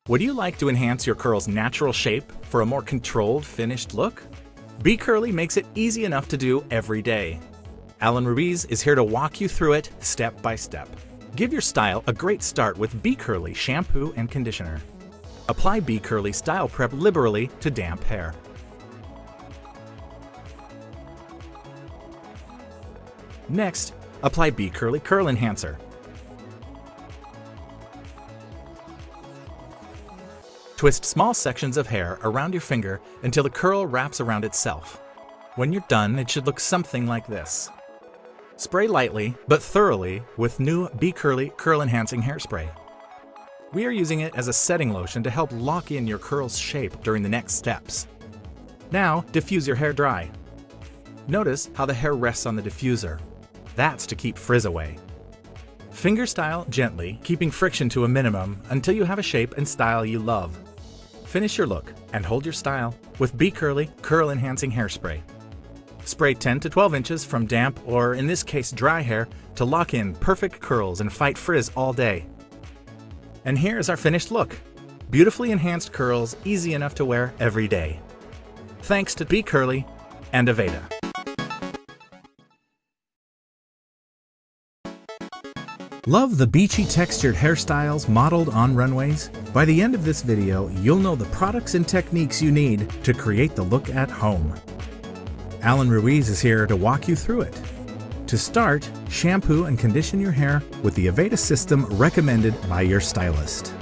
Would you like to enhance your curl's natural shape for a more controlled, finished look? Be Curly makes it easy enough to do every day. Alan Ruiz is here to walk you through it step by step. Give your style a great start with Be Curly shampoo and conditioner. Apply Be Curly Style Prep liberally to damp hair. Next, apply Be Curly Curl Enhancer. Twist small sections of hair around your finger until the curl wraps around itself. When you're done, it should look something like this. Spray lightly, but thoroughly, with new Be Curly Curl Enhancing Hairspray. We are using it as a setting lotion to help lock in your curl's shape during the next steps. Now, diffuse your hair dry. Notice how the hair rests on the diffuser. That's to keep frizz away. Fingerstyle gently, keeping friction to a minimum until you have a shape and style you love. Finish your look and hold your style with Be Curly Curl Enhancing Hairspray. Spray 10 to 12 inches from damp, or in this case dry hair, to lock in perfect curls and fight frizz all day. And here's our finished look. Beautifully enhanced curls, easy enough to wear every day. Thanks to Be Curly and Aveda. Love the beachy textured hairstyles modeled on runways? By the end of this video, you'll know the products and techniques you need to create the look at home. Alan Ruiz is here to walk you through it. To start, shampoo and condition your hair with the Aveda system recommended by your stylist.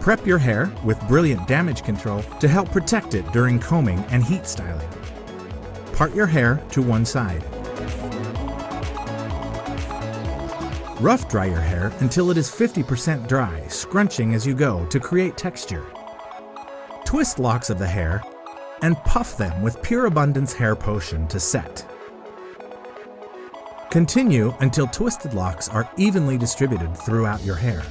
Prep your hair with brilliant damage control to help protect it during combing and heat styling. Part your hair to one side. Rough dry your hair until it is 50% dry, scrunching as you go to create texture. Twist locks of the hair and puff them with Pure Abundance Hair Potion to set. Continue until twisted locks are evenly distributed throughout your hair.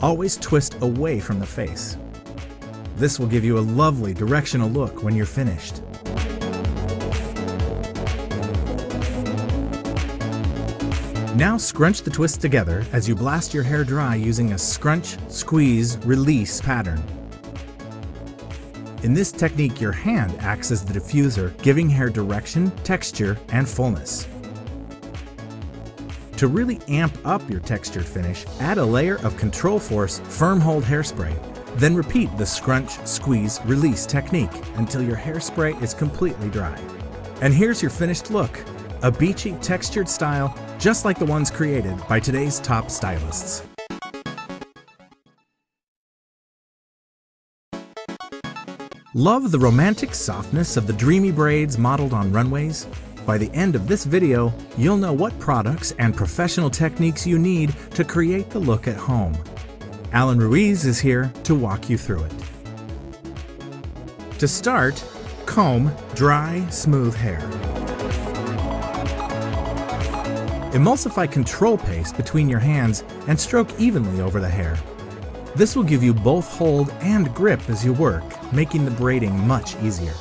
Always twist away from the face. This will give you a lovely directional look when you're finished. Now scrunch the twists together as you blast your hair dry using a scrunch, squeeze, release pattern. In this technique, your hand acts as the diffuser, giving hair direction, texture, and fullness. To really amp up your textured finish, add a layer of Control Force Firm Hold Hairspray. Then repeat the scrunch, squeeze, release technique until your hairspray is completely dry. And here's your finished look. A beachy, textured style, just like the ones created by today's top stylists. Love the romantic softness of the dreamy braids modeled on runways? By the end of this video, you'll know what products and professional techniques you need to create the look at home. Alan Ruiz is here to walk you through it. To start, comb dry, smooth hair. Emulsify control paste between your hands and stroke evenly over the hair. This will give you both hold and grip as you work, making the braiding much easier.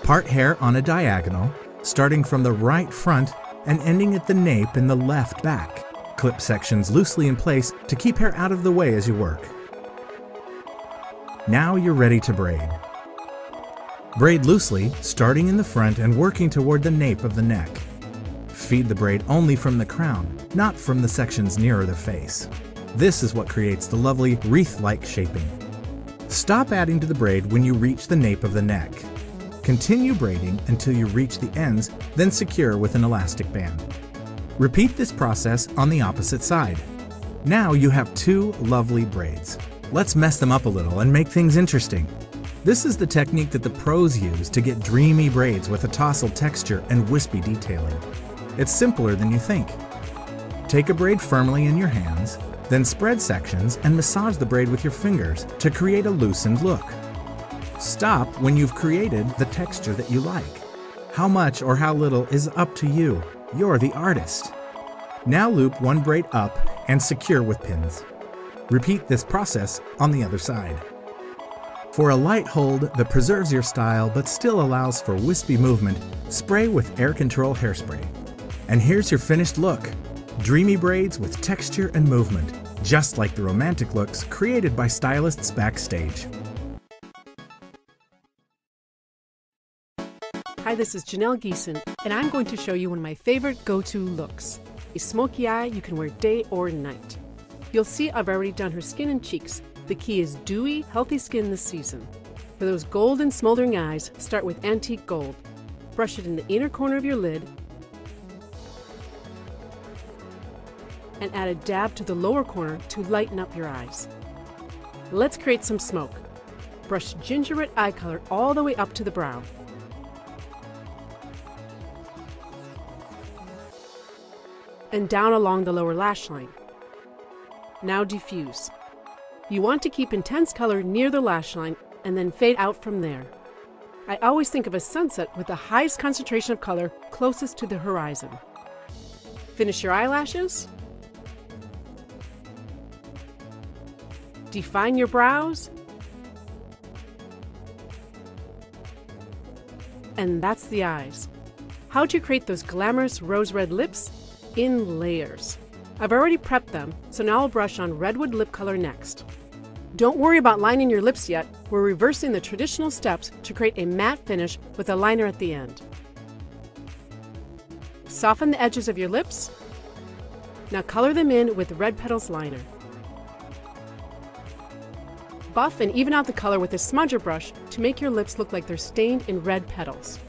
Part hair on a diagonal, starting from the right front and ending at the nape in the left back. Clip sections loosely in place to keep hair out of the way as you work. Now you're ready to braid. Braid loosely, starting in the front and working toward the nape of the neck. Feed the braid only from the crown, not from the sections nearer the face. This is what creates the lovely wreath-like shaping. Stop adding to the braid when you reach the nape of the neck. Continue braiding until you reach the ends, then secure with an elastic band. Repeat this process on the opposite side. Now you have two lovely braids. Let's mess them up a little and make things interesting. This is the technique that the pros use to get dreamy braids with a tousled texture and wispy detailing. It's simpler than you think. Take a braid firmly in your hands, then spread sections and massage the braid with your fingers to create a loosened look. Stop when you've created the texture that you like. How much or how little is up to you. You're the artist. Now loop one braid up and secure with pins. Repeat this process on the other side. For a light hold that preserves your style but still allows for wispy movement, spray with Air Control Hairspray. And here's your finished look. Dreamy braids with texture and movement. just like the romantic looks created by stylists backstage. Hi, this is Janelle Geeson, and I'm going to show you one of my favorite go-to looks. A smoky eye you can wear day or night. You'll see I've already done her skin and cheeks. The key is dewy, healthy skin this season. For those golden smoldering eyes, start with antique gold. Brush it in the inner corner of your lid and add a dab to the lower corner to lighten up your eyes. Let's create some smoke. Brush ginger red eye color all the way up to the brow. And down along the lower lash line. Now diffuse. You want to keep intense color near the lash line and then fade out from there. I always think of a sunset with the highest concentration of color closest to the horizon. Finish your eyelashes. Define your brows. And that's the eyes. How to create those glamorous rose red lips? In layers. I've already prepped them, so now I'll brush on redwood lip color next. Don't worry about lining your lips yet. We're reversing the traditional steps to create a matte finish with a liner at the end. Soften the edges of your lips. Now color them in with Red Petals liner. Buff and even out the color with a smudger brush to make your lips look like they're stained in red petals.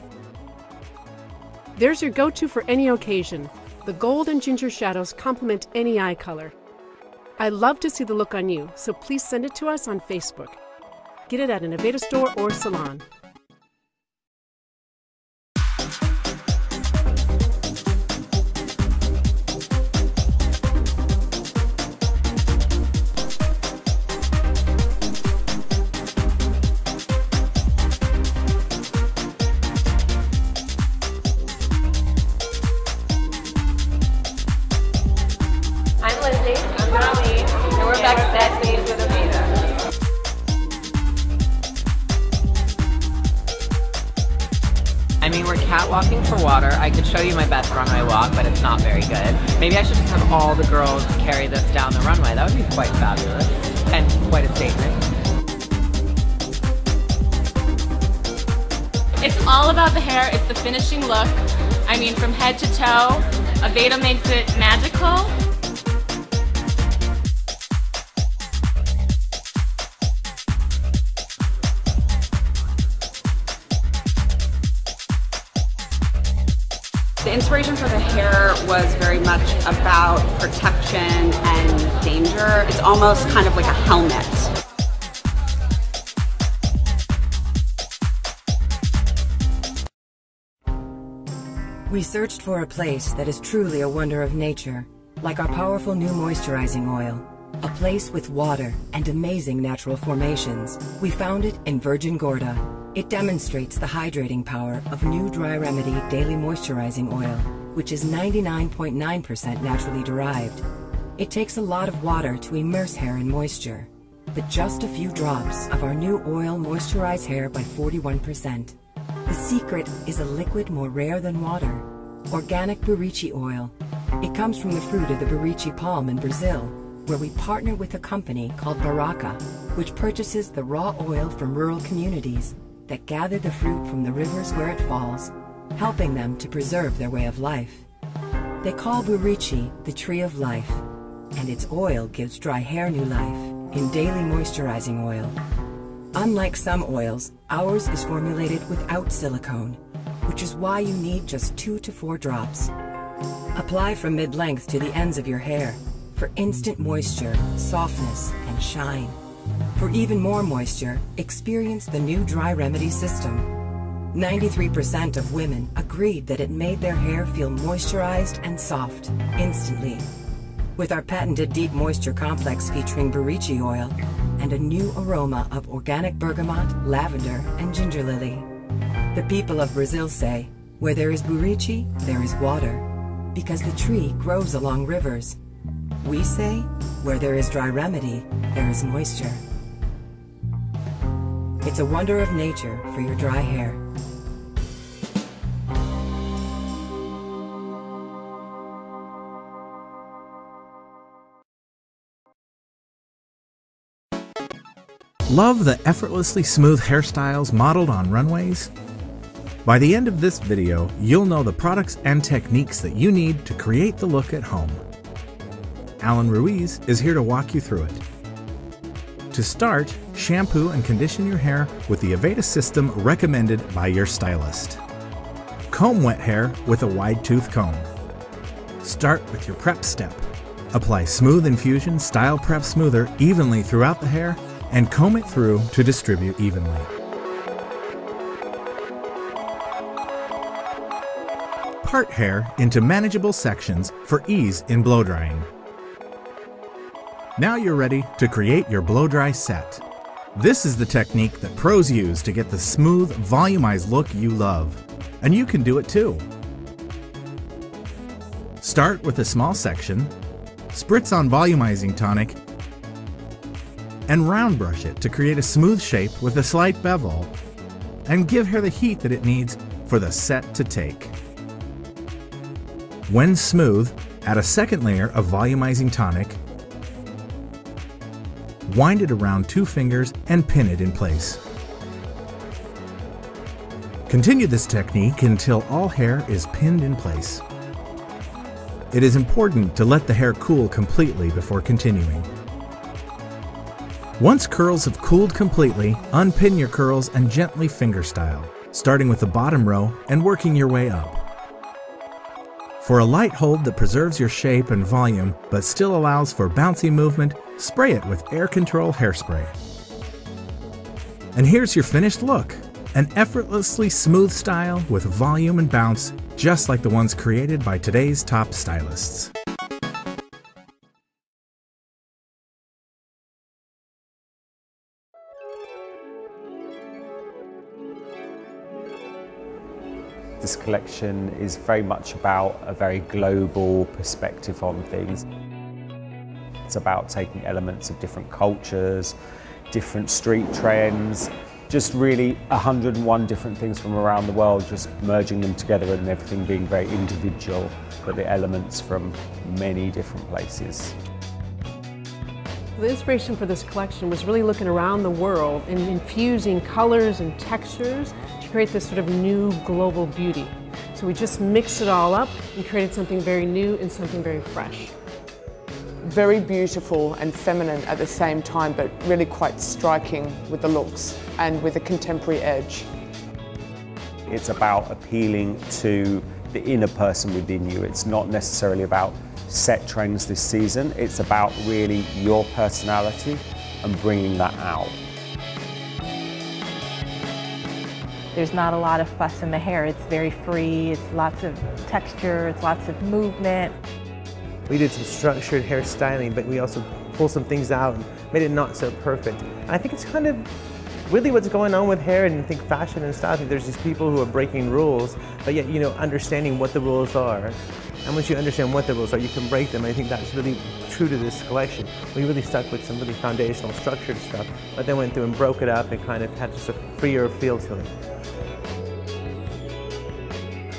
There's your go-to for any occasion. The gold and ginger shadows complement any eye color. I love to see the look on you, so please send it to us on Facebook. Get it at an Aveda store or salon. I'm Darlene, and we're backstage with Aveda. I mean, we're catwalking for water. I could show you my best runway walk, but it's not very good. Maybe I should just have all the girls carry this down the runway. That would be quite fabulous and quite a statement. It's all about the hair. It's the finishing look. I mean, from head to toe, Aveda makes it magical. The inspiration for the hair was very much about protection and danger. It's almost kind of like a helmet. We searched for a place that is truly a wonder of nature, like our powerful new moisturizing oil. A place with water and amazing natural formations. We found it in Virgin Gorda. It demonstrates the hydrating power of new Dry Remedy Daily Moisturizing Oil, which is 99.9% naturally derived. It takes a lot of water to immerse hair in moisture, but just a few drops of our new oil moisturize hair by 41%. The secret is a liquid more rare than water, organic borichi oil. It comes from the fruit of the borichi palm in Brazil, where we partner with a company called Baraka, which purchases the raw oil from rural communities that gather the fruit from the rivers where it falls, helping them to preserve their way of life. They call borichi the tree of life, and its oil gives dry hair new life in daily moisturizing oil. Unlike some oils, ours is formulated without silicone, which is why you need just 2 to 4 drops. Apply from mid-length to the ends of your hair for instant moisture, softness, and shine. For even more moisture, experience the new Dry Remedy system. 93% of women agreed that it made their hair feel moisturized and soft instantly. With our patented Deep Moisture Complex featuring borichi oil and a new aroma of organic bergamot, lavender, and ginger lily. The people of Brazil say, where there is borichi, there is water, because the tree grows along rivers. We say, where there is Dry Remedy, there is moisture. It's a wonder of nature for your dry hair. Love the effortlessly smooth hairstyles modeled on runways? By the end of this video, you'll know the products and techniques that you need to create the look at home. Alan Ruiz is here to walk you through it. To start, shampoo and condition your hair with the Aveda system recommended by your stylist. Comb wet hair with a wide tooth comb. Start with your prep step. Apply Smooth Infusion Style Prep Smoother evenly throughout the hair and comb it through to distribute evenly. Part hair into manageable sections for ease in blow drying. Now you're ready to create your blow dry set. This is the technique that pros use to get the smooth, volumized look you love. And you can do it too. Start with a small section, spritz on volumizing tonic, and round brush it to create a smooth shape with a slight bevel, and give hair the heat that it needs for the set to take. When smooth, add a second layer of volumizing tonic, wind it around 2 fingers and pin it in place. Continue this technique until all hair is pinned in place. It is important to let the hair cool completely before continuing. Once curls have cooled completely, unpin your curls and gently fingerstyle, starting with the bottom row and working your way up. For a light hold that preserves your shape and volume but still allows for bouncy movement, spray it with air control hairspray. And here's your finished look, an effortlessly smooth style with volume and bounce, just like the ones created by today's top stylists. This collection is very much about a very global perspective on things. It's about taking elements of different cultures, different street trends, just really 101 different things from around the world, just merging them together and everything being very individual, but the elements from many different places. The inspiration for this collection was really looking around the world and infusing colors and textures to create this sort of new global beauty. So we just mixed it all up and created something very new and something very fresh. Very beautiful and feminine at the same time, but really quite striking with the looks and with a contemporary edge. It's about appealing to the inner person within you. It's not necessarily about set trends this season. It's about really your personality and bringing that out. There's not a lot of fuss in the hair. It's very free, it's lots of texture, it's lots of movement. We did some structured hairstyling, but we also pulled some things out and made it not so perfect. And I think it's kind of really what's going on with hair, and I think fashion and style. I think there's these people who are breaking rules, but yet, understanding what the rules are. And once you understand what the rules are, you can break them. I think that's really true to this collection. We really stuck with some really foundational structured stuff, but then went through and broke it up and kind of had just a freer feel to it.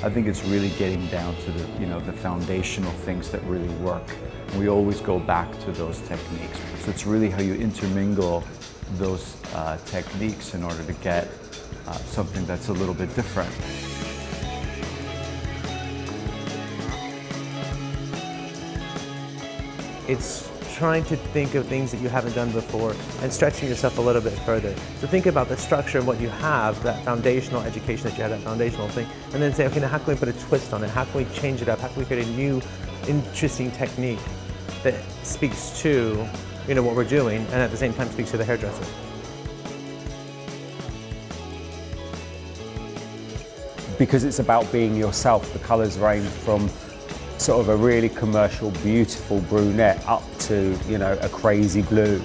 I think it's really getting down to the foundational things that really work. And we always go back to those techniques. So it's really how you intermingle those techniques in order to get something that's a little bit different. It's trying to think of things that you haven't done before and stretching yourself a little bit further. So think about the structure of what you have, that foundational education that you have, that foundational thing, and then say, okay, now how can we put a twist on it? How can we change it up? How can we create a new, interesting technique that speaks to, what we're doing, and at the same time speaks to the hairdresser? Because it's about being yourself. The colours range from sort of a really commercial, beautiful brunette up to, a crazy blue.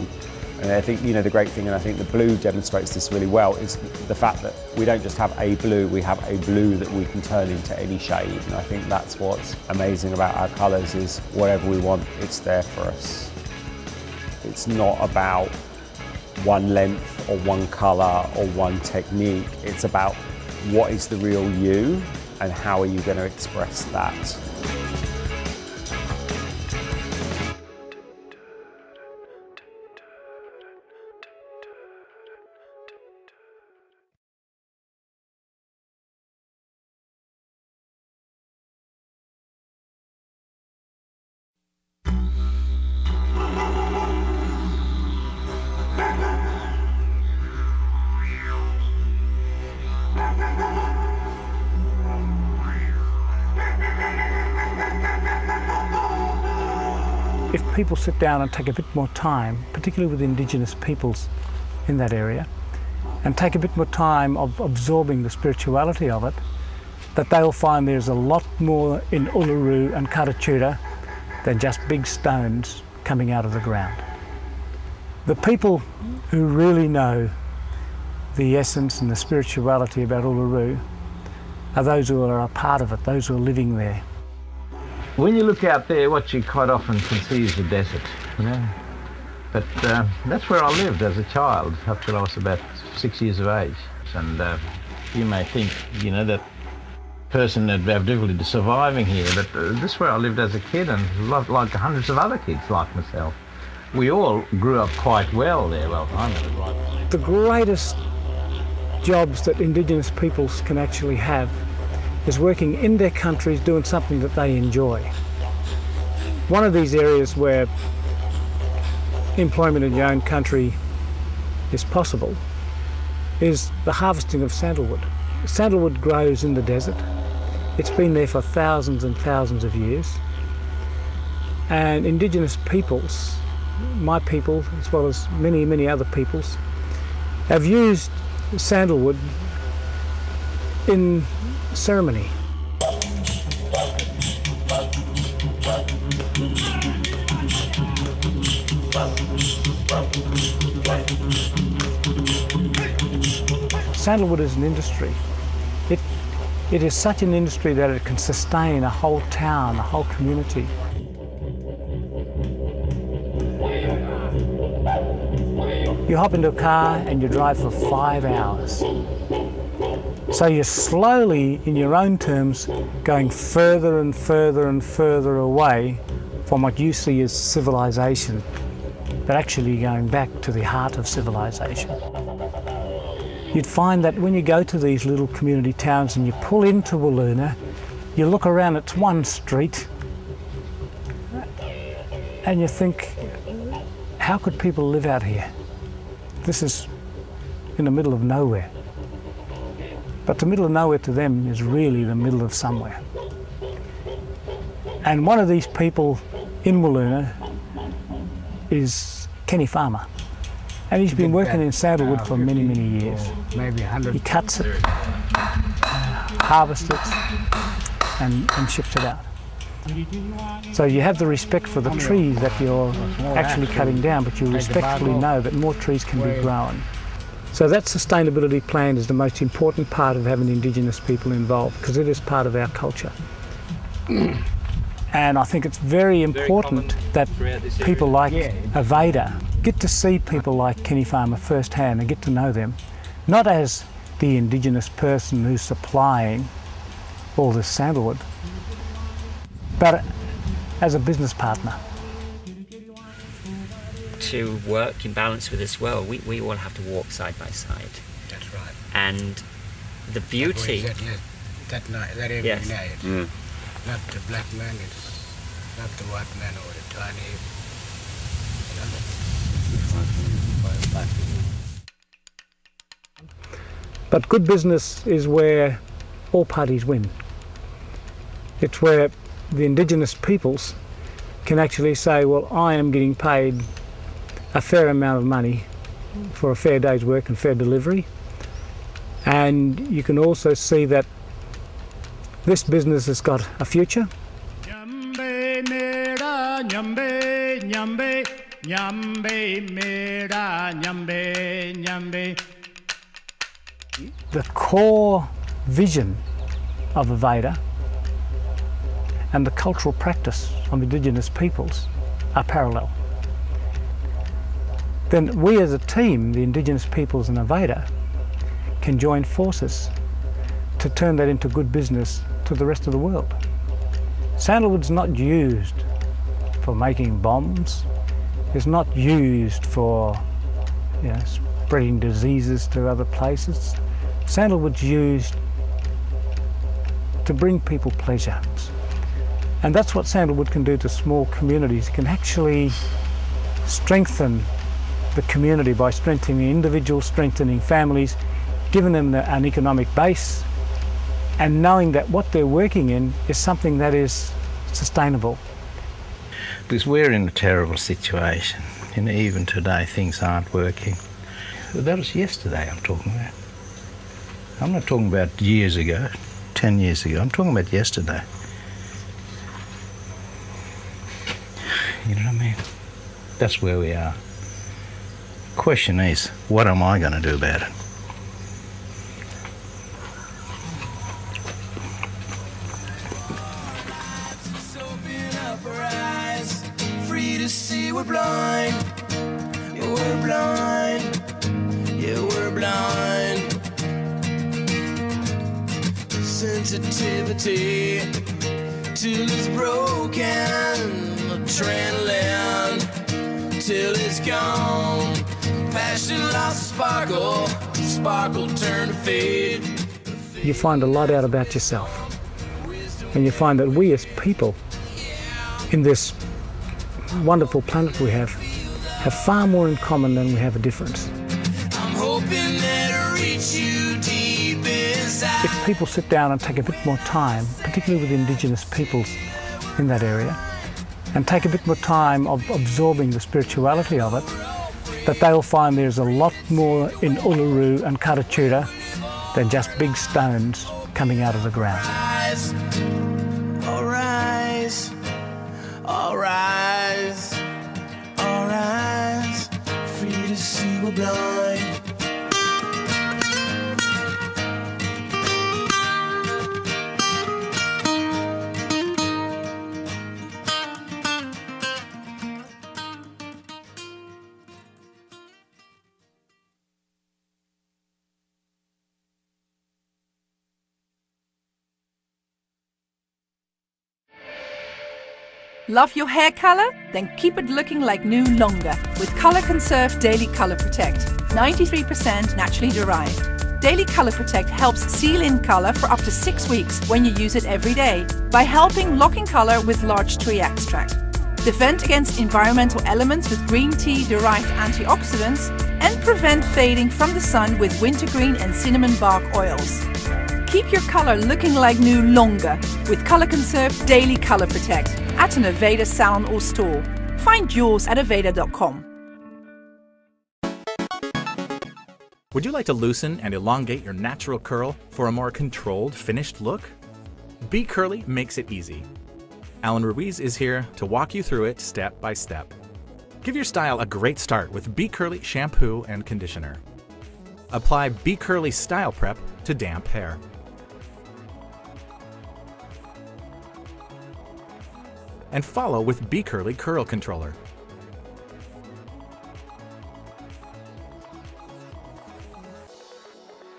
And I think, the great thing, and I think the blue demonstrates this really well, is the fact that we don't just have a blue, we have a blue that we can turn into any shade. And I think that's what's amazing about our colours, is whatever we want, it's there for us. It's not about one length or one colour or one technique. It's about what is the real you and how are you going to express that. if people sit down and take a bit more time, particularly with Indigenous peoples in that area, and take a bit more time of absorbing the spirituality of it, that they'll find there's a lot more in Uluru and Karachuta than just big stones coming out of the ground. The people who really know the essence and the spirituality about Uluru are those who are a part of it, those who are living there. When you look out there, what you quite often can see is the desert, you know. But that's where I lived as a child, up till I was about 6 years of age. And you may think, you know, that person would have difficulty surviving here, but this is where I lived as a kid, and like hundreds of other kids like myself. We all grew up quite well there. Well, I never grew up. The greatest jobs that Indigenous peoples can actually have is working in their countries doing something that they enjoy. One of these areas where employment in your own country is possible is the harvesting of sandalwood. Sandalwood grows in the desert. It's been there for thousands and thousands of years. And Indigenous peoples, my people as well as many, many other peoples, have used sandalwood in ceremony. Sandalwood is an industry. It is such an industry that it can sustain a whole town, a whole community. You hop into a car and you drive for 5 hours. So you're slowly, in your own terms, going further and further and further away from what you see as civilization, but actually going back to the heart of civilization. You'd find that when you go to these little community towns and you pull into Wiluna, you look around, it's one street, and you think, how could people live out here? This is in the middle of nowhere. But the middle of nowhere to them is really the middle of somewhere. And one of these people in Wiluna is Kenny Farmer. And he's been working in sandalwood for many, many years. Maybe 100. He cuts it, harvests it, and ships it out. So you have the respect for the trees that you're actually cutting down, but you respectfully know that more trees can be grown. So that sustainability plan is the most important part of having Indigenous people involved, because it is part of our culture. And I think it's very important that people like Aveda get to see people like Kenny Farmer firsthand and get to know them, not as the Indigenous person who's supplying all this sandalwood, but as a business partner. To work in balance with this world, we all have to walk side by side. That's right. And the beauty... That, yes. That every yes. night. Not the black man, it's not the white man or the Chinese. But good business is where all parties win. It's where the Indigenous peoples can actually say, well, I am getting paid a fair amount of money for a fair day's work and fair delivery. And you can also see that this business has got a future. The core vision of Aveda and the cultural practice of Indigenous peoples are parallel. Then we as a team, the Indigenous peoples and Aveda, can join forces to turn that into good business to the rest of the world. Sandalwood's not used for making bombs. It's not used for spreading diseases to other places. Sandalwood's used to bring people pleasure. And that's what sandalwood can do to small communities. It can actually strengthen the community by strengthening individuals, strengthening families, giving them an economic base, and knowing that what they're working in is something that is sustainable. Because we're in a terrible situation. You know, even today things aren't working. That was yesterday I'm talking about. I'm not talking about years ago, 10 years ago. I'm talking about yesterday. You know what I mean? That's where we are. Question is, what am I going to do about it? Free to see we're blind. Yeah, we're blind. Yeah, we're blind. Sensitivity till it's broken. Adrenaline till it's gone. Passion lost sparkle. Sparkle turn to fade. You find a lot out about yourself. And you find that we as people in this wonderful planet we have far more in common than we have a difference. I'm hoping that I reach you deep inside. If people sit down and take a bit more time, particularly with Indigenous peoples in that area, and take a bit more time of absorbing the spirituality of it, that they'll find there's a lot more in Uluru and Karachuta than just big stones coming out of the ground. All rise, all rise, all rise, free to see we're blind. Love your hair color? Then keep it looking like new longer with Color Conserve Daily Color Protect. 93% naturally derived. Daily Color Protect helps seal in color for up to 6 weeks when you use it every day by helping lock in color with large tree extract. Defend against environmental elements with green tea derived antioxidants and prevent fading from the sun with wintergreen and cinnamon bark oils. Keep your color looking like new longer with Color Conserve Daily Color Protect at an Aveda salon or store. Find yours at aveda.com. Would you like to loosen and elongate your natural curl for a more controlled, finished look? Be Curly makes it easy. Alan Ruiz is here to walk you through it step by step. Give your style a great start with Be Curly shampoo and conditioner. Apply Be Curly Style Prep to damp hair. And follow with Be Curly Curl Controller.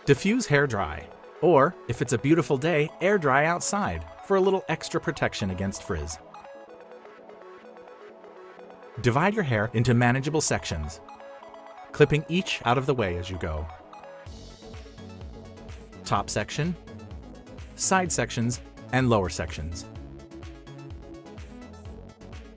Diffuse hair dry, or if it's a beautiful day, air dry outside for a little extra protection against frizz. Divide your hair into manageable sections, clipping each out of the way as you go. Top section, side sections, and lower sections.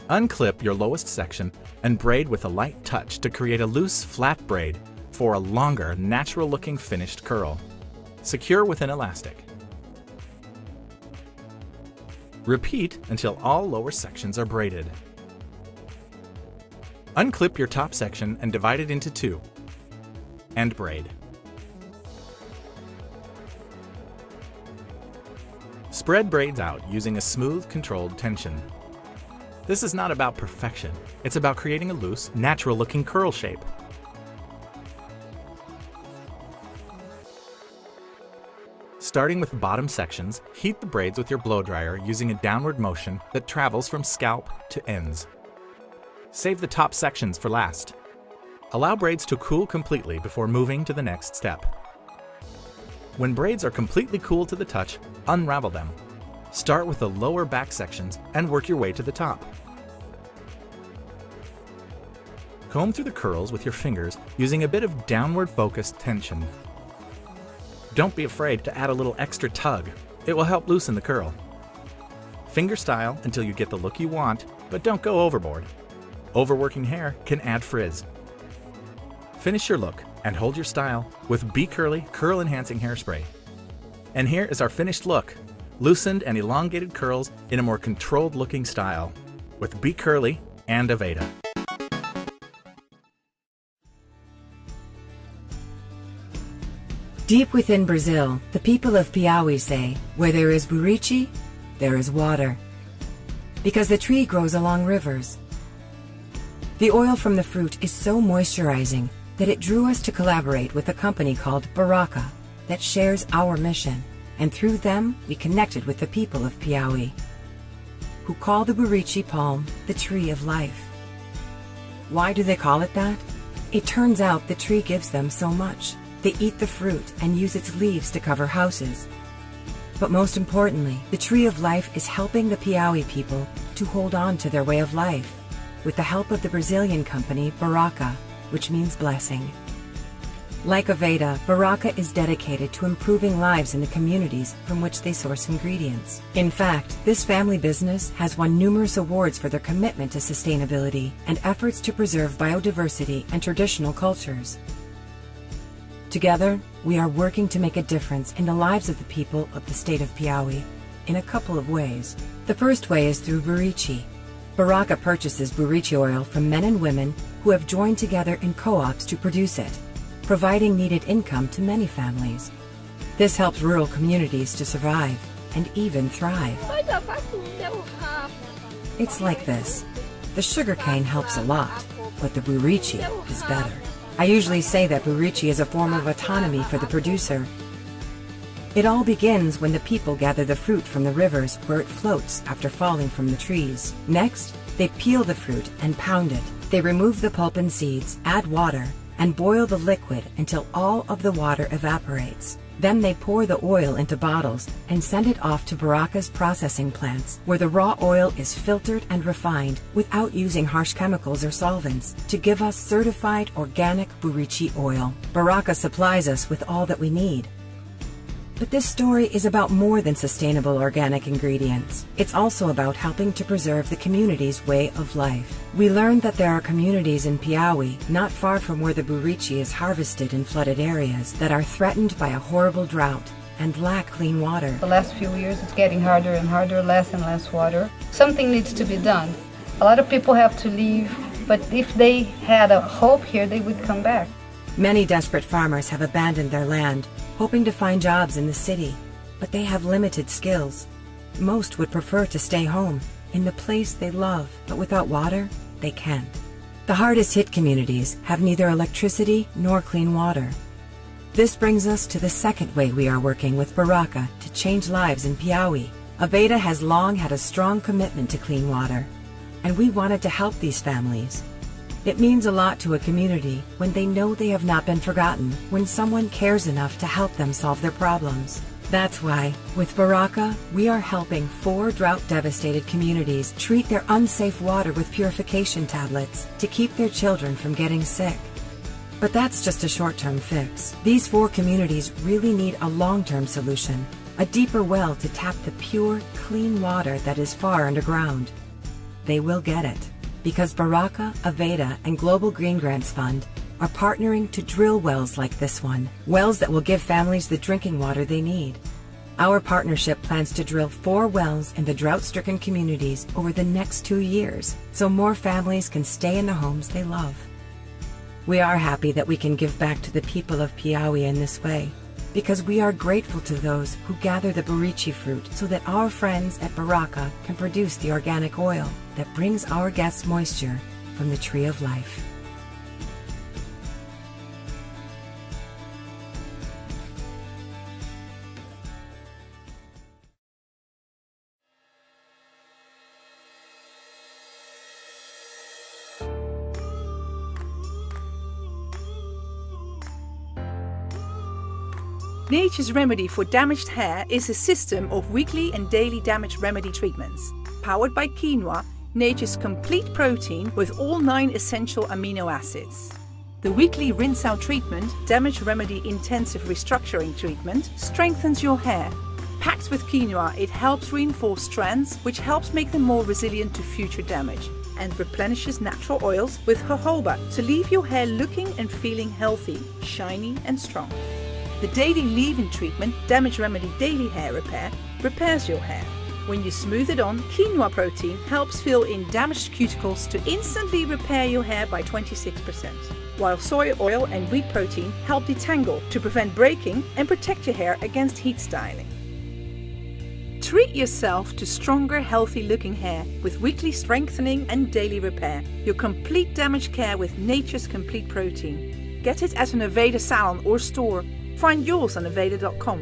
Unclip your lowest section and braid with a light touch to create a loose, flat braid for a longer, natural-looking finished curl. Secure with an elastic. Repeat until all lower sections are braided. Unclip your top section and divide it into two, and braid. Spread braids out using a smooth, controlled tension. This is not about perfection, it's about creating a loose, natural-looking curl shape. Starting with bottom sections, heat the braids with your blow dryer using a downward motion that travels from scalp to ends. Save the top sections for last. Allow braids to cool completely before moving to the next step. When braids are completely cool to the touch, unravel them. Start with the lower back sections and work your way to the top. Comb through the curls with your fingers using a bit of downward focused tension. Don't be afraid to add a little extra tug. It will help loosen the curl. Finger style until you get the look you want, but don't go overboard. Overworking hair can add frizz. Finish your look and hold your style with Be Curly Curl Enhancing Hairspray. And here is our finished look. Loosened and elongated curls in a more controlled looking style. with Be Curly and Aveda. Deep within Brazil, the people of Piauí say, where there is burichi, there is water. Because the tree grows along rivers. The oil from the fruit is so moisturizing that it drew us to collaborate with a company called Baraka that shares our mission, and through them we connected with the people of Piauí, who call the burichi palm the tree of life. Why do they call it that? It turns out the tree gives them so much. They eat the fruit and use its leaves to cover houses. But most importantly, the tree of life is helping the Piauí people to hold on to their way of life with the help of the Brazilian company Baraka, which means blessing. Like Aveda, Baraka is dedicated to improving lives in the communities from which they source ingredients. In fact, this family business has won numerous awards for their commitment to sustainability and efforts to preserve biodiversity and traditional cultures. Together, we are working to make a difference in the lives of the people of the state of Piauí in a couple of ways. The first way is through burichi. Baraka purchases burichi oil from men and women who have joined together in co-ops to produce it, providing needed income to many families. This helps rural communities to survive and even thrive. It's like this. The sugarcane helps a lot, but the burichi is better. I usually say that burichi is a form of autonomy for the producer. It all begins when the people gather the fruit from the rivers where it floats after falling from the trees. Next, they peel the fruit and pound it. They remove the pulp and seeds, add water, and boil the liquid until all of the water evaporates. Then they pour the oil into bottles and send it off to Baraka's processing plants, where the raw oil is filtered and refined without using harsh chemicals or solvents to give us certified organic burichi oil. Baraka supplies us with all that we need. But this story is about more than sustainable organic ingredients. It's also about helping to preserve the community's way of life. We learned that there are communities in Piauí, not far from where the burichi is harvested in flooded areas, that are threatened by a horrible drought and lack clean water. The last few years it's getting harder and harder, less and less water. Something needs to be done. A lot of people have to leave, but if they had a hope here, they would come back. Many desperate farmers have abandoned their land, hoping to find jobs in the city, but they have limited skills. Most would prefer to stay home, in the place they love, but without water, they can't. The hardest hit communities have neither electricity nor clean water. This brings us to the second way we are working with Baraka to change lives in Piauí. Aveda has long had a strong commitment to clean water, and we wanted to help these families. It means a lot to a community when they know they have not been forgotten, when someone cares enough to help them solve their problems. That's why, with Baraka, we are helping 4 drought-devastated communities treat their unsafe water with purification tablets to keep their children from getting sick. But that's just a short-term fix. These 4 communities really need a long-term solution, a deeper well to tap the pure, clean water that is far underground. They will get it, because Baraka, Aveda, and Global Green Grants Fund are partnering to drill wells like this one, wells that will give families the drinking water they need. Our partnership plans to drill 4 wells in the drought-stricken communities over the next 2 years, so more families can stay in the homes they love. We are happy that we can give back to the people of Piauí in this way, because we are grateful to those who gather the burichi fruit so that our friends at Baraka can produce the organic oil that brings our guests moisture from the tree of life. Nature's remedy for damaged hair is a system of weekly and daily damage remedy treatments. Powered by quinoa, nature's complete protein with all 9 essential amino acids. The weekly rinse-out treatment, Damage Remedy Intensive Restructuring Treatment, strengthens your hair. Packed with quinoa, it helps reinforce strands, which helps make them more resilient to future damage, and replenishes natural oils with jojoba to leave your hair looking and feeling healthy, shiny and strong. The daily leave-in treatment, Damage Remedy Daily Hair Repair, repairs your hair. When you smooth it on, quinoa protein helps fill in damaged cuticles to instantly repair your hair by 26%, while soy oil and wheat protein help detangle to prevent breaking and protect your hair against heat styling. Treat yourself to stronger, healthy-looking hair with weekly strengthening and daily repair. Your complete damage care with Nature's Complete Protein. Get it at an Aveda salon or store. Find yours on Aveda.com.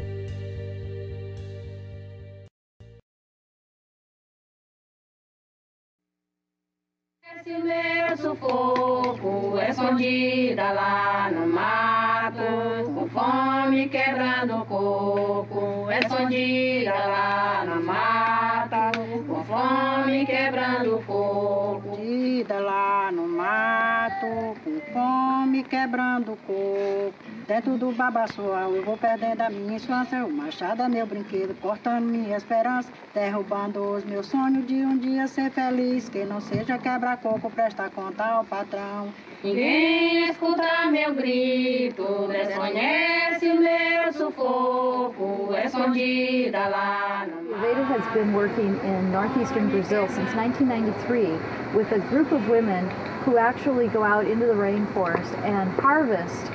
Esse meu sufoco, escondida lá no mato, com fome quebrando o coco, escondida lá no mato, com fome quebrando o coco. Escondida lá no mato, com fome quebrando o coco. Dentro do babaçoal eu vou perdendo a minha infância, o machado é meu brinquedo, cortando minha esperança, derrubando os meus sonhos de um dia ser feliz, que não seja quebra-coco, presta conta ao patrão. Ninguém escuta meu grito, desconhece o meu sufoco, escondida lá no mar. Aveda has been working in northeastern Brazil since 1993 with a group of women who actually go out into the rainforest and harvest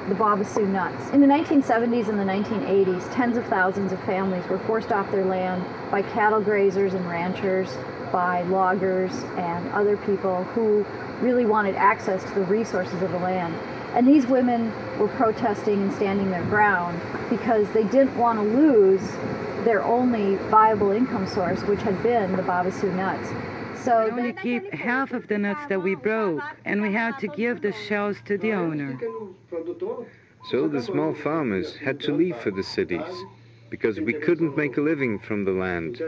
the babaçu nuts. In the 1970s and the 1980s, tens of thousands of families were forced off their land by cattle grazers and ranchers, by loggers and other people who really wanted access to the resources of the land. And these women were protesting and standing their ground because they didn't want to lose their only viable income source, which had been the babaçu nuts. So we only keep half of the nuts that we broke, and we had to give the shells to the owner. So the small farmers had to leave for the cities, because we couldn't make a living from the land,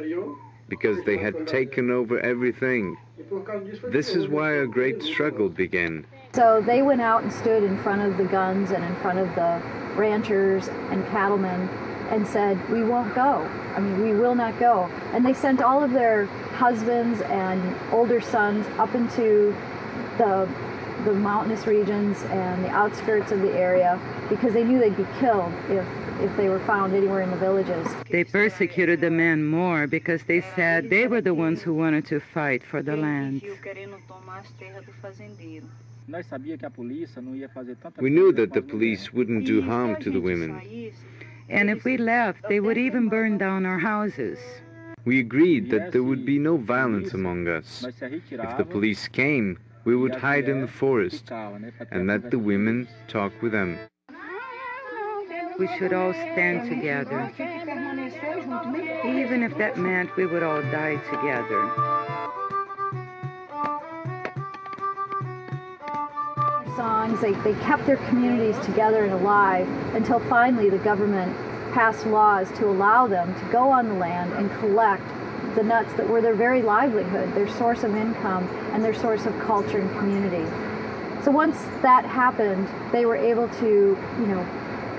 because they had taken over everything. This is why a great struggle began. So they went out and stood in front of the guns and in front of the ranchers and cattlemen and said, we won't go. I mean, we will not go. And they sent all of their husbands and older sons up into the mountainous regions and the outskirts of the area because they knew they'd be killed if they were found anywhere in the villages. They persecuted the men more because they said they were the ones who wanted to fight for the land. We knew that the police wouldn't do harm to the women. And if we left, they would even burn down our houses. We agreed that there would be no violence among us. If the police came, we would hide in the forest and let the women talk with them. We should all stand together, even if that meant we would all die together. Songs, they kept their communities together and alive until finally the government passed laws to allow them to go on the land and collect the nuts that were their very livelihood, their source of income, and their source of culture and community. So once that happened, they were able to,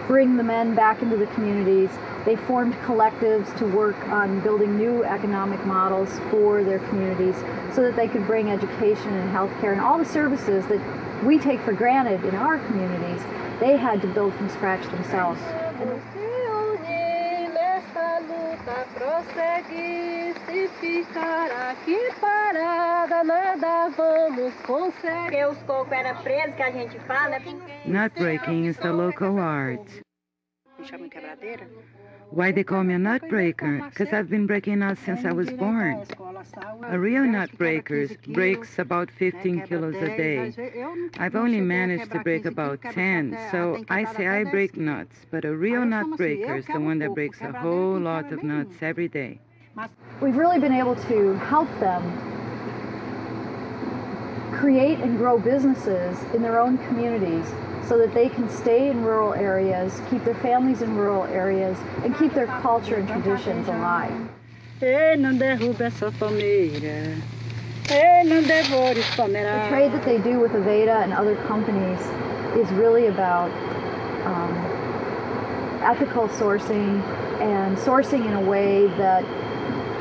bring the men back into the communities. They formed collectives to work on building new economic models for their communities so that they could bring education and healthcare and all the services that we take for granted in our communities. They had to build from scratch themselves. Nut breaking is the local art. Why they call me a nut breaker? Because I've been breaking nuts since I was born. A real nut breaker breaks about 15 kilos a day. I've only managed to break about 10, so I say I break nuts, but a real nut breaker is the one that breaks a whole lot of nuts every day. We've really been able to help them create and grow businesses in their own communities so that they can stay in rural areas, keep their families in rural areas, and keep their culture and traditions alive. The trade that they do with Aveda and other companies is really about ethical sourcing and sourcing in a way that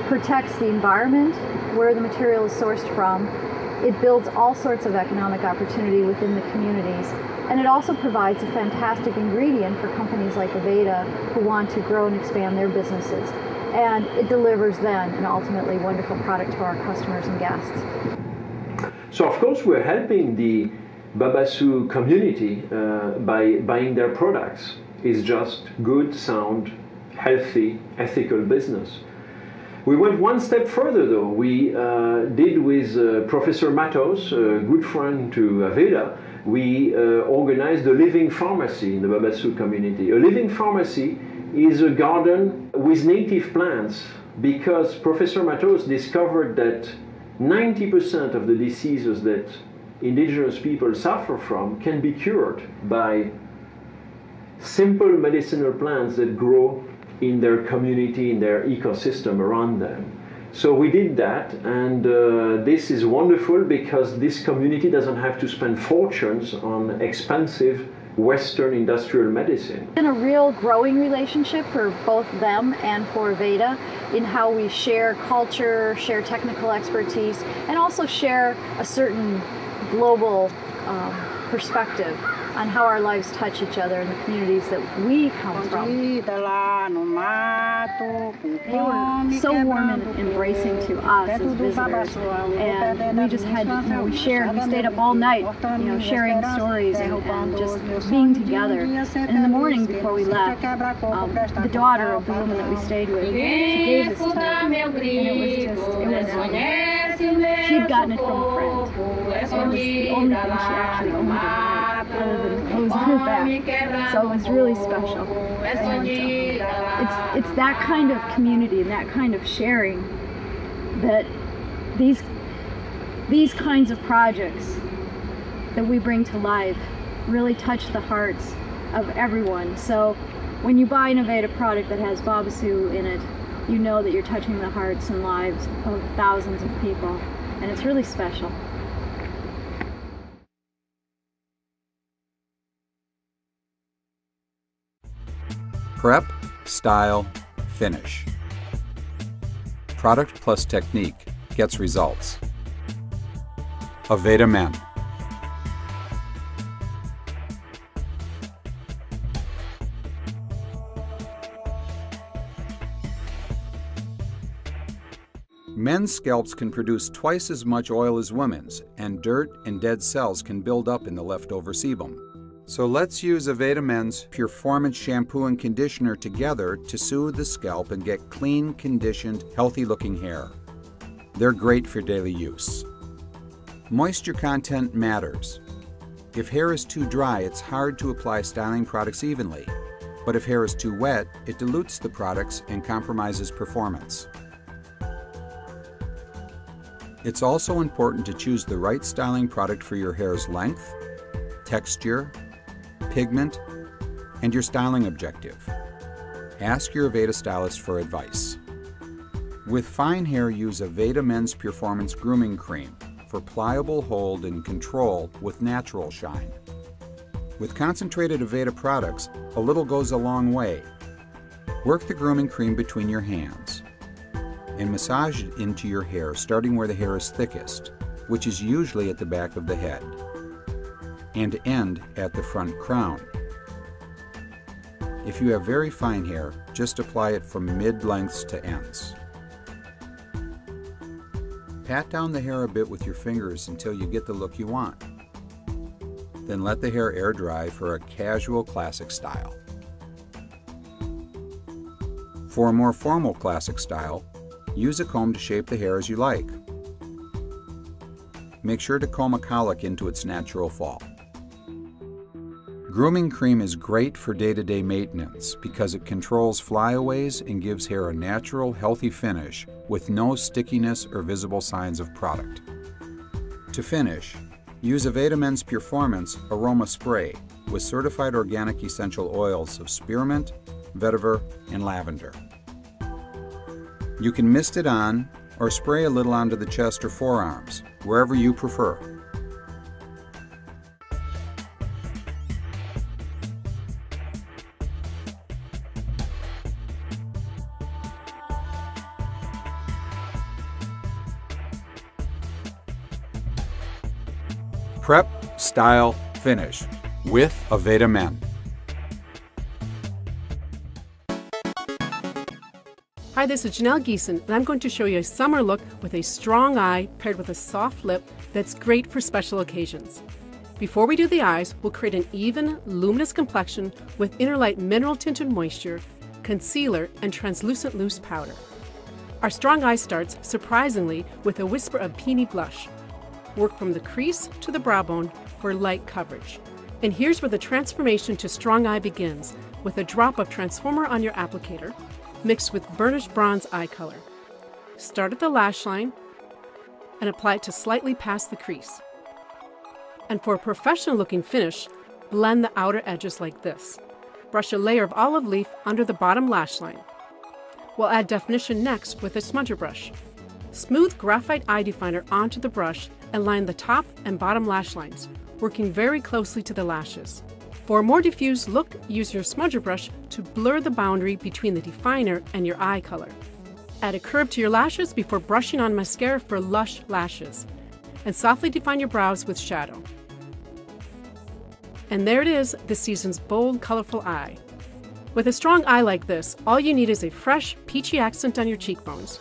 protects the environment where the material is sourced from. It builds all sorts of economic opportunity within the communities. And it also provides a fantastic ingredient for companies like Aveda who want to grow and expand their businesses. and it delivers then an ultimately wonderful product to our customers and guests. So of course we're helping the Babasu community by buying their products. It's just good, sound, healthy, ethical business. We went one step further though. We did with Professor Matos, a good friend to Aveda, we organized a living pharmacy in the Babasu community. A living pharmacy is a garden with native plants because Professor Matos discovered that 90% of the diseases that indigenous people suffer from can be cured by simple medicinal plants that grow in their community, in their ecosystem around them. So we did that, and this is wonderful because this community doesn't have to spend fortunes on expensive Western industrial medicine. It's been a real growing relationship for both them and for Aveda in how we share culture, share technical expertise, and also share a certain global perspective on how our lives touch each other in the communities that we come from. They were so warm and embracing to us as visitors, and we just had, we shared, we stayed up all night, sharing stories and just being together. And in the morning before we left, the daughter of the woman that we stayed with, she gave this to me, and she'd gotten it from a friend. It was the only thing she actually owned in life, other than the clothes on her back. So it was really special. And it's that kind of community and that kind of sharing that these kinds of projects that we bring to life really touch the hearts of everyone. So when you buy an Aveda product that has Babasu in it, you know that you're touching the hearts and lives of thousands of people, and it's really special. Prep, style, finish. Product plus technique gets results. Aveda Men. Men's scalps can produce twice as much oil as women's, and dirt and dead cells can build up in the leftover sebum. So let's use Aveda Men's Pureformance shampoo and conditioner together to soothe the scalp and get clean, conditioned, healthy-looking hair. They're great for daily use. Moisture content matters. If hair is too dry, it's hard to apply styling products evenly. But if hair is too wet, it dilutes the products and compromises performance. It's also important to choose the right styling product for your hair's length, texture, pigment, and your styling objective. Ask your Aveda stylist for advice. With fine hair, use Aveda Men's Pureformance Grooming Cream for pliable hold and control with natural shine. With concentrated Aveda products, a little goes a long way. Work the grooming cream between your hands and massage it into your hair, starting where the hair is thickest, which is usually at the back of the head, and end at the front crown. If you have very fine hair, just apply it from mid-lengths to ends. Pat down the hair a bit with your fingers until you get the look you want. Then let the hair air dry for a casual classic style. For a more formal classic style, use a comb to shape the hair as you like. Make sure to comb a cowlick into its natural fall. Grooming cream is great for day-to-day maintenance because it controls flyaways and gives hair a natural, healthy finish with no stickiness or visible signs of product. To finish, use Aveda Men's Pureformance Aroma Spray with certified organic essential oils of spearmint, vetiver, and lavender. You can mist it on or spray a little onto the chest or forearms, wherever you prefer. Prep, style, finish with Aveda Men. Hi, this is Janelle Geeson, and I'm going to show you a summer look with a strong eye paired with a soft lip that's great for special occasions. Before we do the eyes, we'll create an even, luminous complexion with inner light mineral tinted moisture, concealer, and translucent loose powder. Our strong eye starts, surprisingly, with a whisper of peony blush. Work from the crease to the brow bone for light coverage. And here's where the transformation to strong eye begins, with a drop of transformer on your applicator, mixed with burnished bronze eye color. Start at the lash line and apply it to slightly past the crease. And for a professional looking finish, blend the outer edges like this. Brush a layer of olive leaf under the bottom lash line. We'll add definition next with a smudger brush. Smooth graphite eye definer onto the brush and line the top and bottom lash lines, working very closely to the lashes. For a more diffused look, use your smudger brush to blur the boundary between the definer and your eye color. Add a curve to your lashes before brushing on mascara for lush lashes. And softly define your brows with shadow. And there it is, this season's bold, colorful eye. With a strong eye like this, all you need is a fresh, peachy accent on your cheekbones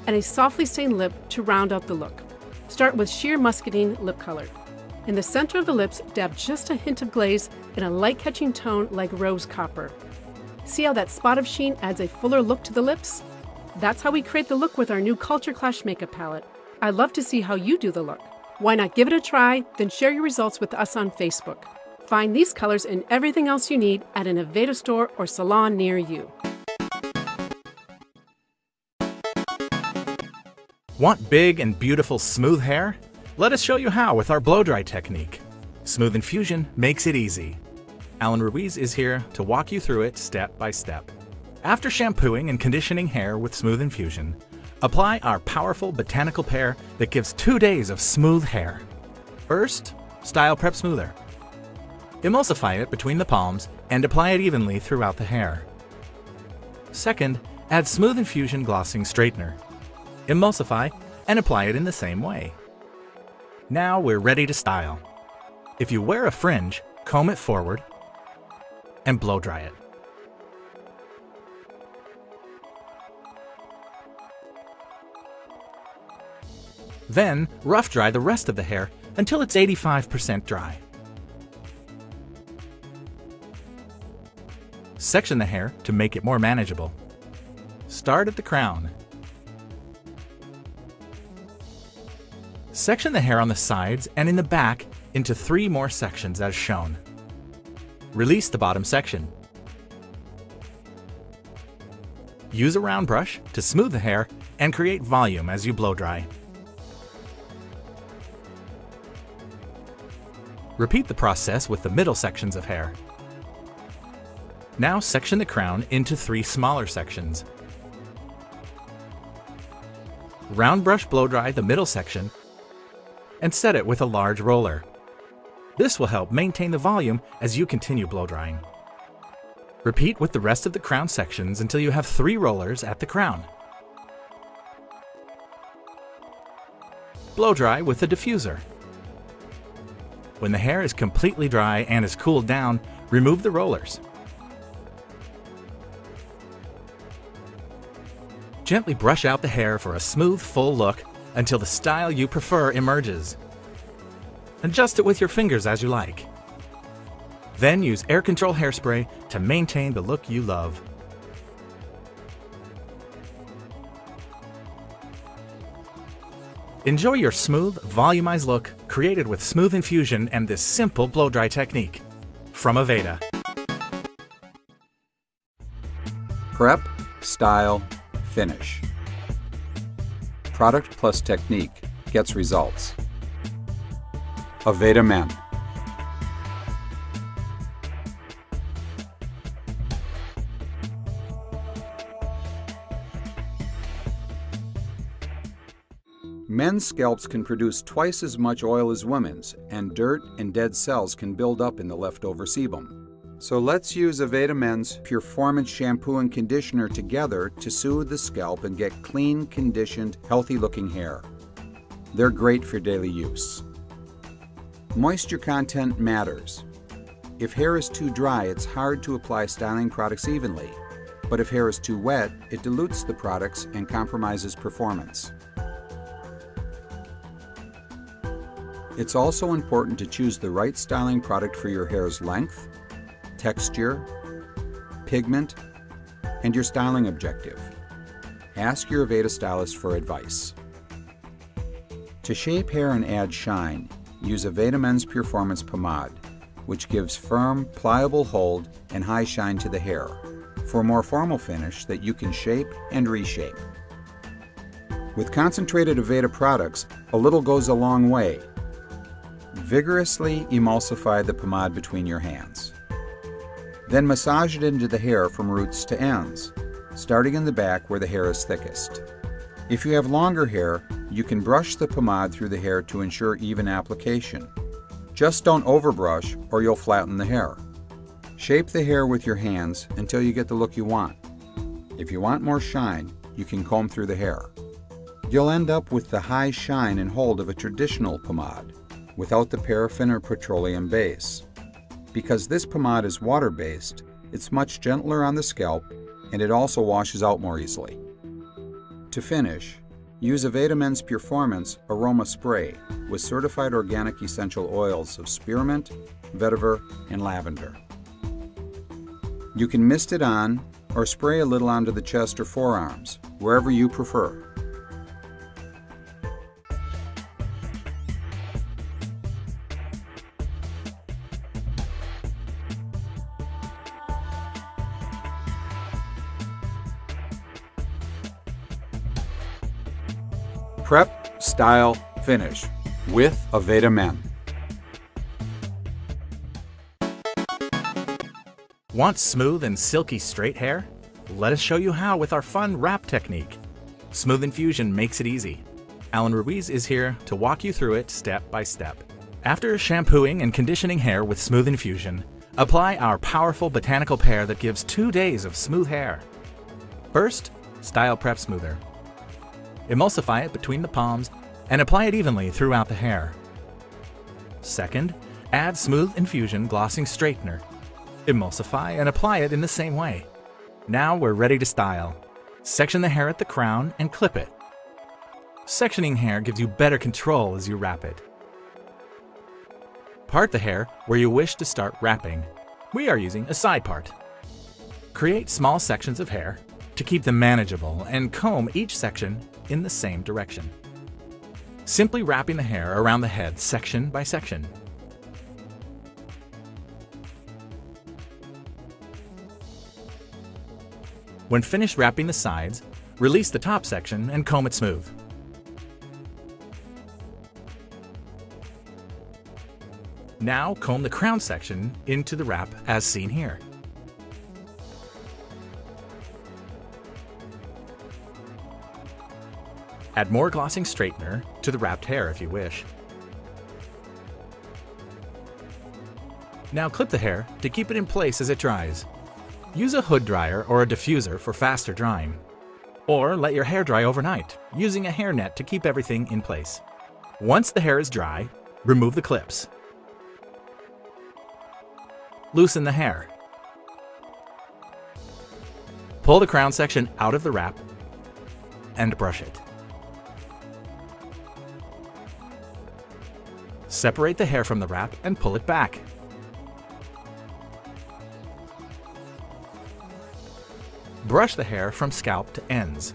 and a softly stained lip to round out the look. Start with sheer muscadine lip color. In the center of the lips, dab just a hint of glaze in a light-catching tone like rose copper. See how that spot of sheen adds a fuller look to the lips? That's how we create the look with our new Culture Clash makeup palette. I'd love to see how you do the look. Why not give it a try, then share your results with us on Facebook. Find these colors and everything else you need at an Aveda store or salon near you. Want big and beautiful smooth hair? Let us show you how with our blow-dry technique. Smooth Infusion makes it easy. Alan Ruiz is here to walk you through it step by step. After shampooing and conditioning hair with Smooth Infusion, apply our powerful botanical pair that gives 2 days of smooth hair. First, Style Prep Smoother. Emulsify it between the palms and apply it evenly throughout the hair. Second, add Smooth Infusion Glossing Straightener. Emulsify and apply it in the same way. Now we're ready to style. If you wear a fringe, comb it forward and blow dry it. Then, rough dry the rest of the hair until it's 85% dry. Section the hair to make it more manageable. Start at the crown. Section the hair on the sides and in the back into 3 more sections as shown. Release the bottom section. Use a round brush to smooth the hair and create volume as you blow dry. Repeat the process with the middle sections of hair. Now section the crown into 3 smaller sections. Round brush blow dry the middle section and set it with a large roller. This will help maintain the volume as you continue blow drying. Repeat with the rest of the crown sections until you have 3 rollers at the crown. Blow dry with a diffuser. When the hair is completely dry and is cooled down, remove the rollers. Gently brush out the hair for a smooth, full look until the style you prefer emerges. Adjust it with your fingers as you like. Then use air control hairspray to maintain the look you love. Enjoy your smooth, volumized look created with Smooth Infusion and this simple blow-dry technique. From Aveda. Prep, style, finish. Product plus technique gets results. Aveda Men. Men's scalps can produce twice as much oil as women's, and dirt and dead cells can build up in the leftover sebum. So let's use Aveda Men's Pureformance shampoo and conditioner together to soothe the scalp and get clean, conditioned, healthy-looking hair. They're great for daily use. Moisture content matters. If hair is too dry, it's hard to apply styling products evenly. but if hair is too wet, it dilutes the products and compromises performance. It's also important to choose the right styling product for your hair's length, texture, pigment, and your styling objective. Ask your Aveda stylist for advice. To shape hair and add shine, use Aveda Men's Pureformance Pomade, which gives firm, pliable hold and high shine to the hair, for a more formal finish that you can shape and reshape. With concentrated Aveda products, a little goes a long way. Vigorously emulsify the pomade between your hands. Then massage it into the hair from roots to ends, starting in the back where the hair is thickest. If you have longer hair, you can brush the pomade through the hair to ensure even application. Just don't overbrush or you'll flatten the hair. Shape the hair with your hands until you get the look you want. If you want more shine, you can comb through the hair. You'll end up with the high shine and hold of a traditional pomade, without the paraffin or petroleum base. Because this pomade is water-based, it's much gentler on the scalp and it also washes out more easily. To finish, use Aveda Men's Pureformance Aroma Spray with certified organic essential oils of spearmint, vetiver, and lavender. You can mist it on or spray a little onto the chest or forearms, wherever you prefer. Prep, style, finish with Aveda Men. Want smooth and silky straight hair? Let us show you how with our fun wrap technique. Smooth Infusion makes it easy. Alan Ruiz is here to walk you through it step by step. After shampooing and conditioning hair with Smooth Infusion, apply our powerful botanical pair that gives 2 days of smooth hair. First, Style Prep Smoother. Emulsify it between the palms and apply it evenly throughout the hair. Second, add Smooth Infusion Glossing Straightener. Emulsify and apply it in the same way. Now we're ready to style. Section the hair at the crown and clip it. Sectioning hair gives you better control as you wrap it. Part the hair where you wish to start wrapping. We are using a side part. Create small sections of hair to keep them manageable and comb each section in the same direction. Simply wrapping the hair around the head section by section. When finished wrapping the sides, release the top section and comb it smooth. Now comb the crown section into the wrap as seen here. Add more glossing straightener to the wrapped hair if you wish. Now clip the hair to keep it in place as it dries. Use a hood dryer or a diffuser for faster drying. Or let your hair dry overnight, using a hairnet to keep everything in place. Once the hair is dry, remove the clips. Loosen the hair. Pull the crown section out of the wrap and brush it. Separate the hair from the wrap and pull it back. Brush the hair from scalp to ends.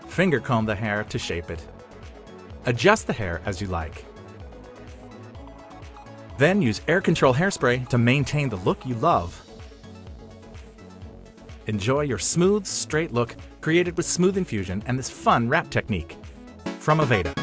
Finger comb the hair to shape it. Adjust the hair as you like. Then use air control hairspray to maintain the look you love. Enjoy your smooth, straight look created with Smooth Infusion and this fun wrap technique from Aveda.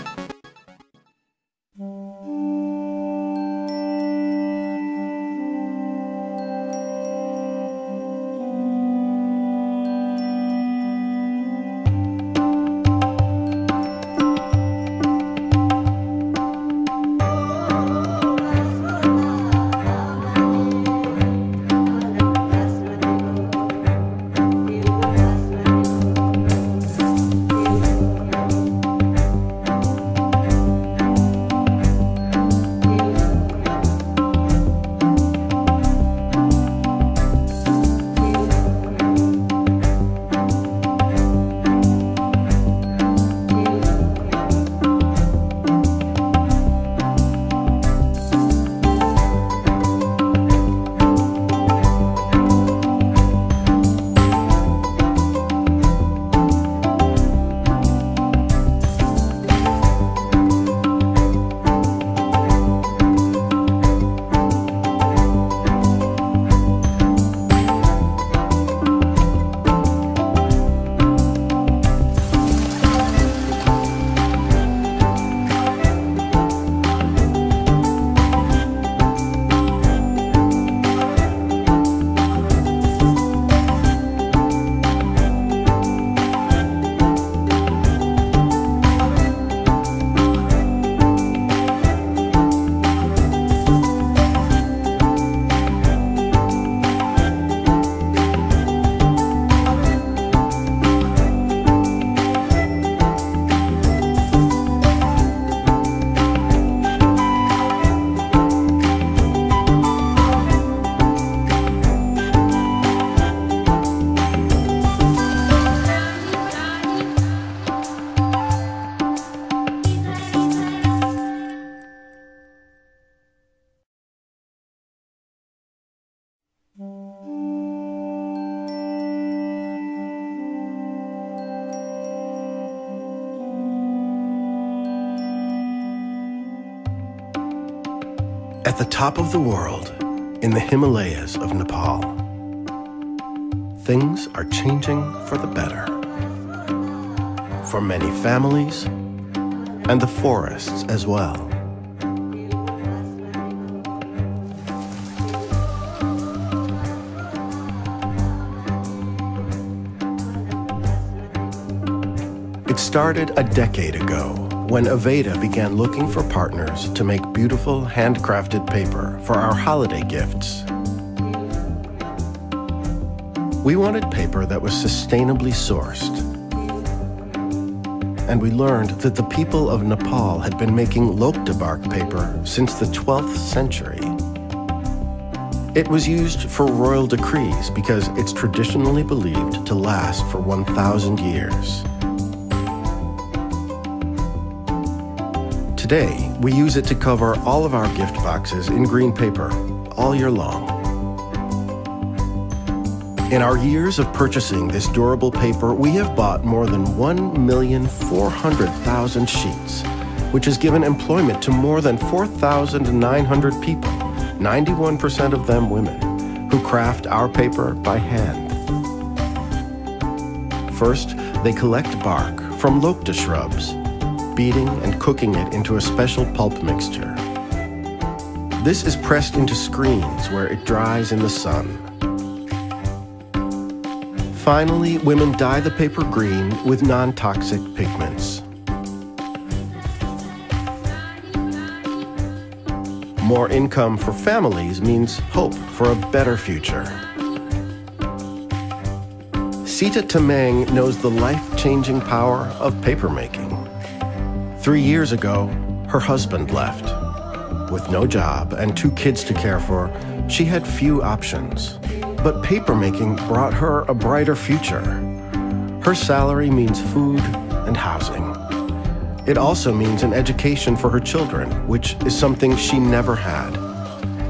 At the top of the world, in the Himalayas of Nepal, things are changing for the better. For many families, and the forests as well. It started a decade ago when Aveda began looking for partners to make beautiful handcrafted paper for our holiday gifts. We wanted paper that was sustainably sourced. And we learned that the people of Nepal had been making lokta bark paper since the 12th century. It was used for royal decrees because it's traditionally believed to last for 1,000 years. Today, we use it to cover all of our gift boxes in green paper all year long. In our years of purchasing this durable paper, we have bought more than 1,400,000 sheets, which has given employment to more than 4,900 people, 91% of them women, who craft our paper by hand. First, they collect bark from lokta shrubs, beating and cooking it into a special pulp mixture. This is pressed into screens where it dries in the sun. Finally, women dye the paper green with non-toxic pigments. More income for families means hope for a better future. Sita Tamang knows the life-changing power of papermaking. 3 years ago, her husband left. With no job and 2 kids to care for, she had few options. But papermaking brought her a brighter future. Her salary means food and housing. It also means an education for her children, which is something she never had.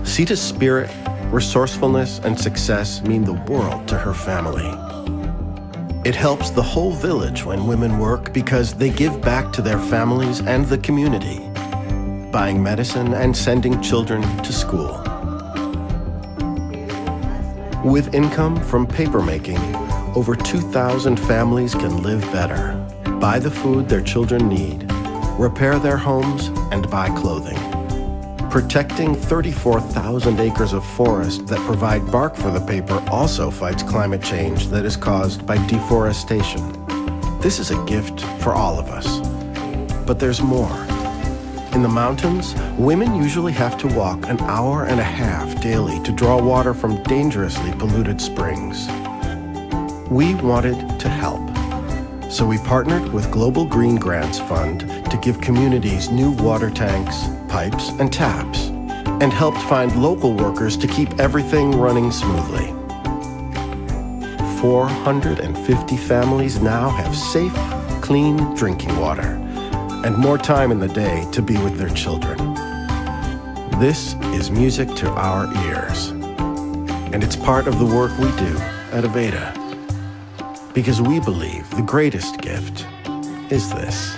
Sita's spirit, resourcefulness, and success mean the world to her family. It helps the whole village when women work because they give back to their families and the community, buying medicine and sending children to school. With income from papermaking, over 2,000 families can live better, buy the food their children need, repair their homes, and buy clothing. Protecting 34,000 acres of forest that provide bark for the paper also fights climate change that is caused by deforestation. This is a gift for all of us. But there's more. In the mountains, women usually have to walk an hour and a half daily to draw water from dangerously polluted springs. We wanted to help. So we partnered with Global Green Grants Fund to give communities new water tanks, pipes, and taps, and helped find local workers to keep everything running smoothly. 450 families now have safe, clean drinking water, and more time in the day to be with their children. This is music to our ears, and it's part of the work we do at Aveda. Because we believe the greatest gift is this.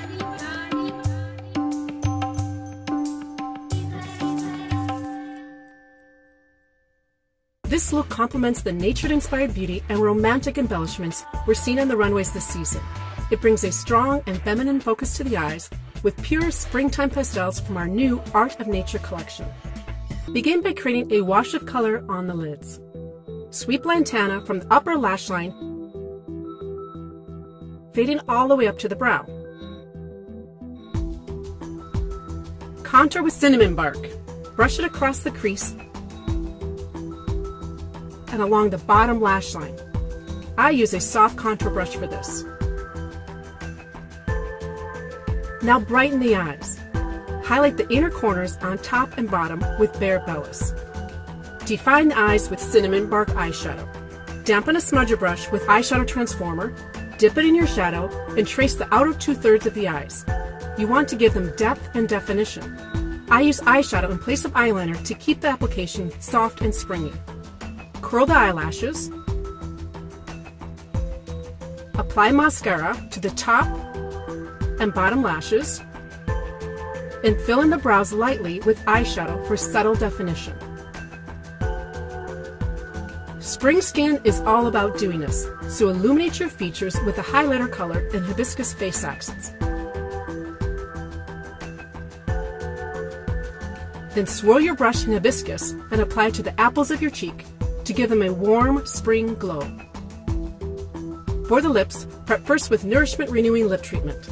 This look complements the nature-inspired beauty and romantic embellishments we're seeing on the runways this season. It brings a strong and feminine focus to the eyes with pure springtime pastels from our new Art of Nature collection. Begin by creating a wash of color on the lids. Sweep lantana from the upper lash line, fading all the way up to the brow. Contour with cinnamon bark. Brush it across the crease and along the bottom lash line. I use a soft contour brush for this. Now brighten the eyes. Highlight the inner corners on top and bottom with bare bellis. Define the eyes with cinnamon bark eyeshadow. Dampen a smudger brush with eyeshadow transformer, dip it in your shadow, and trace the outer 2/3 of the eyes. You want to give them depth and definition. I use eyeshadow in place of eyeliner to keep the application soft and springy. Curl the eyelashes. Apply mascara to the top and bottom lashes. and fill in the brows lightly with eyeshadow for subtle definition. Spring skin is all about dewiness, so illuminate your features with a highlighter color and hibiscus face accents. Then swirl your brush in hibiscus and apply it to the apples of your cheek to give them a warm spring glow. For the lips, prep first with Nourishment Renewing Lip Treatment.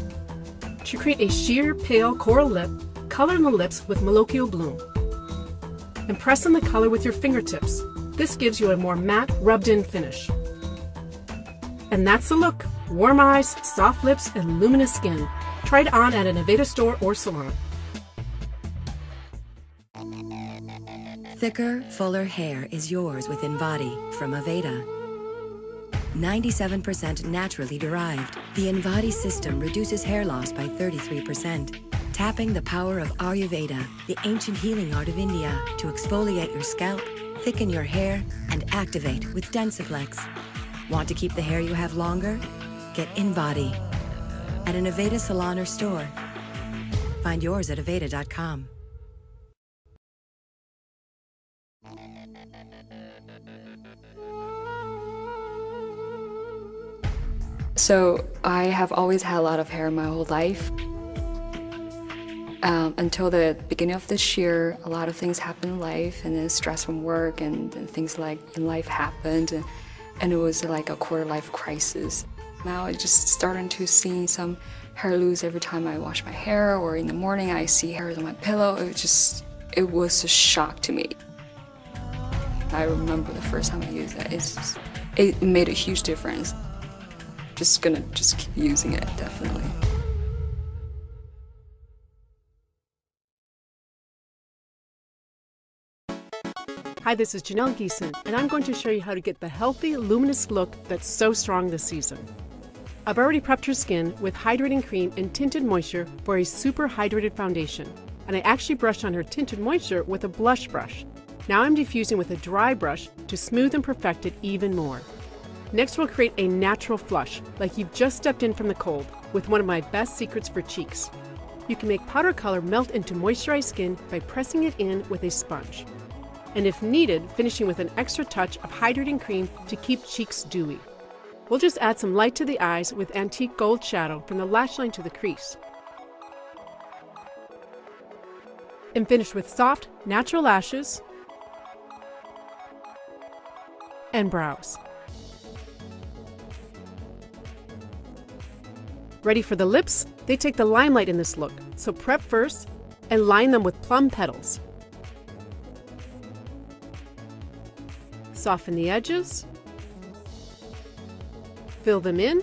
To create a sheer, pale coral lip, color in the lips with Malocchio Bloom. And press in the color with your fingertips. This gives you a more matte, rubbed-in finish. And that's the look. Warm eyes, soft lips, and luminous skin. Try it on at an Aveda store or salon. Thicker, fuller hair is yours with Invadi from Aveda. 97% naturally derived, the Invadi system reduces hair loss by 33%, tapping the power of Ayurveda, the ancient healing art of India, to exfoliate your scalp, thicken your hair, and activate with Densiflex. Want to keep the hair you have longer? Get Invadi at an Aveda salon or store. Find yours at Aveda.com. So I have always had a lot of hair my whole life. Until the beginning of this year, a lot of things happened in life, and then stress from work and things like in life happened, and it was like a quarter-life crisis. Now I just starting to see some hair loose every time I wash my hair, or in the morning I see hairs on my pillow. It was a shock to me. I remember the first time I used it. It made a huge difference. Just gonna keep using it, definitely. Hi, this is Janelle Geeson, and I'm going to show you how to get the healthy, luminous look that's so strong this season. I've already prepped your skin with hydrating cream and tinted moisture for a super hydrated foundation, and I actually brushed on her tinted moisture with a blush brush. Now I'm diffusing with a dry brush to smooth and perfect it even more. Next, we'll create a natural flush, like you've just stepped in from the cold, with one of my best secrets for cheeks. You can make powder color melt into moisturized skin by pressing it in with a sponge. And if needed, finishing with an extra touch of hydrating cream to keep cheeks dewy. We'll just add some light to the eyes with antique gold shadow from the lash line to the crease. And finish with soft, natural lashes and brows. Ready for the lips? They take the limelight in this look, so prep first and line them with plum petals. Soften the edges, fill them in,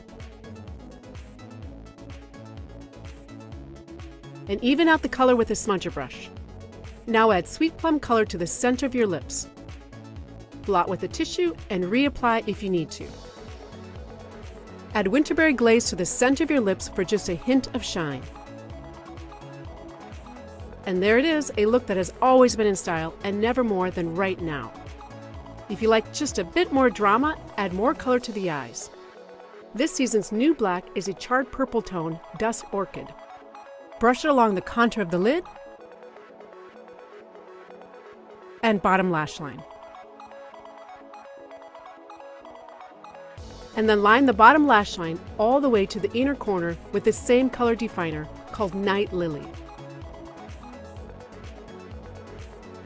and even out the color with a smudger brush. Now add sweet plum color to the center of your lips. Blot with a tissue and reapply if you need to. Add winterberry glaze to the center of your lips for just a hint of shine. And there it is, a look that has always been in style and never more than right now. If you like just a bit more drama, add more color to the eyes. This season's new black is a charred purple tone, Dusk Orchid. Brush it along the contour of the lid and bottom lash line. And then line the bottom lash line all the way to the inner corner with the same color definer called Night Lily.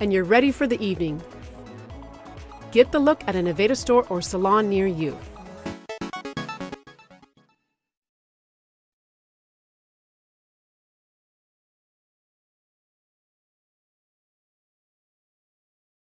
And you're ready for the evening. Get the look at an Aveda store or salon near you.